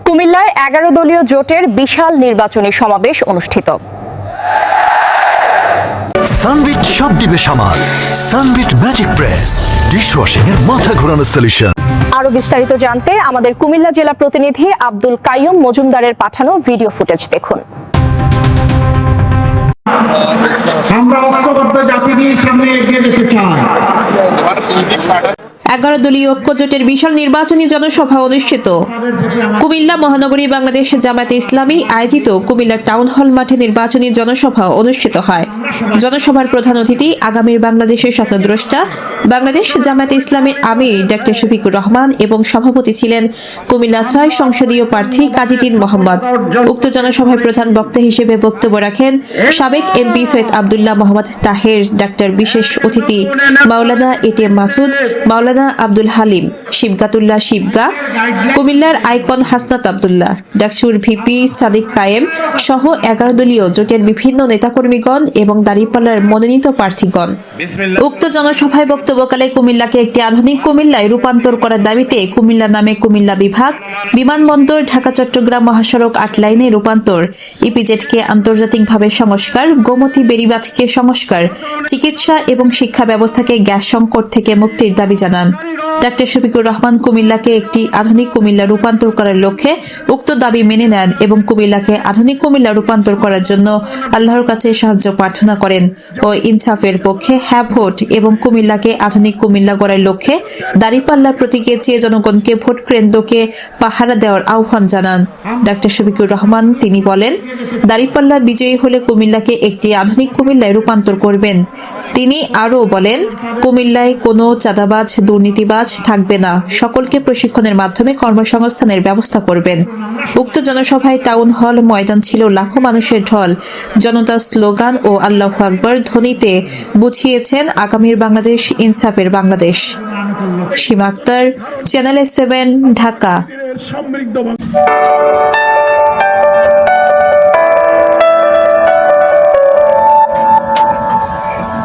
কুমিল্লায় 11 দলীয় জোটের বিশাল নির্বাচনী সমাবেশ অনুষ্ঠিত। সানবিট সব দিবে সামাল। সানবিট ম্যাজিক প্রেস ডিশওয়াশিং এর মাথা ঘোরানো সলিউশন। আরো বিস্তারিত জানতে আমাদের কুমিল্লা জেলা প্রতিনিধি আব্দুল কাইয়ুম মজুমদারের পাঠানো ভিডিও ফুটেজ দেখুন। আমরা ঐক্যবদ্ধ জাতি নিয়ে সামনে এগিয়ে যেতে চাই। 11 দলীয় ঐক্য জোটের বিশাল নির্বাচনী জনসভা অনুষ্ঠিত। কুমিল্লা মহানগরী বাংলাদেশ জামায়াতে ইসলামী আয়োজিত কুমিল্লা টাউন হল মাঠে নির্বাচনী জনসভা অনুষ্ঠিত হয়। জনসভার প্রধান অতিথি আগামীর বাংলাদেশের স্বপ্নদ্রষ্টা বাংলাদেশ জামায়াতে ইসলামীর আমির ডক্টর শফিকুর রহমান এবং সভাপতি ছিলেন কুমিল্লা 6 সংসদীয় প্রার্থী কাজীদ্দিন মোহাম্মদ। উক্ত জনসভায় প্রধান বক্তা হিসেবে বক্তব্য রাখেন সাবেক এমপি সৈয়দ আব্দুল্লাহ মোহাম্মদ তাহের, ডাক্তার বিশেষ অতিথি মাওলানা এটিএম মাসুদ, মাওলানা আব্দুল হালিম, শিবগাতুল্লাহ শিবগা, কুমিল্লার আইকন হাসনাত আব্দুল্লাহ, ডাকসুর ভিপি সাদিক কায়েম সহ 11 দলীয় জোটের বিভিন্ন নেতাকর্মীগণ এবং দাঁড়িপাল্লার মনোনীত প্রার্থীগণ। উক্ত জনসভায় বক্তব্যকালে কুমিল্লাকে একটি আধুনিক কুমিল্লায় রূপান্তর করার দাবিতে কুমিল্লা নামে কুমিল্লা বিভাগ, বিমানবন্দর, ঢাকা চট্টগ্রাম মহাসড়ক 8 লাইনে রূপান্তর, ইপিজেডকে আন্তর্জাতিকভাবে সংস্কার, গোমতী বেড়িবাঁধকে সংস্কার, চিকিৎসা এবং শিক্ষা ব্যবস্থাকে গ্যাস সংকট থেকে মুক্তির দাবি জানান। ডাক্তার শফিকুর রহমান কুমিল্লাকে একটি আধুনিক কুমিল্লা রূপান্তর করার লক্ষ্যে উক্ত দাবি মেনে নেন এবং কুমিল্লাকে আধুনিক কুমিল্লা রূপান্তর করার জন্য আল্লাহর কাছে সাহায্য প্রার্থনা করেন ও ইনসাফের পক্ষে হ্যাঁ ভোট এবং কুমিল্লাকে আধুনিক কুমিল্লা গড়ার লক্ষ্যে দাঁড়িপাল্লার প্রতীকে চেয়ে জনগণকে ভোট কেন্দ্রকে পাহারা দেওয়ার আহ্বান জানান। ডাক্তার শফিকুর রহমান তিনি বলেন, দাঁড়িপাল্লা বিজয়ী হলে কুমিল্লাকে একটি আধুনিক কুমিল্লায় রূপান্তর করবেন। তিনি আরও বলেন, কুমিল্লায় কোনো চাঁদাবাজ দুর্নীতিবাজ থাকবে না, সকলকে প্রশিক্ষণের মাধ্যমে কর্মসংস্থানের ব্যবস্থা করবেন। উক্ত জনসভায় টাউন হল ময়দান ছিল লাখো মানুষের ঢল। জনতা স্লোগান ও আল্লাহু আকবার ধ্বনিতে বুঝিয়েছেন আগামীর বাংলাদেশ, ইনসাফের বাংলাদেশ। সীমা আক্তার, চ্যানেল 7, ঢাকা।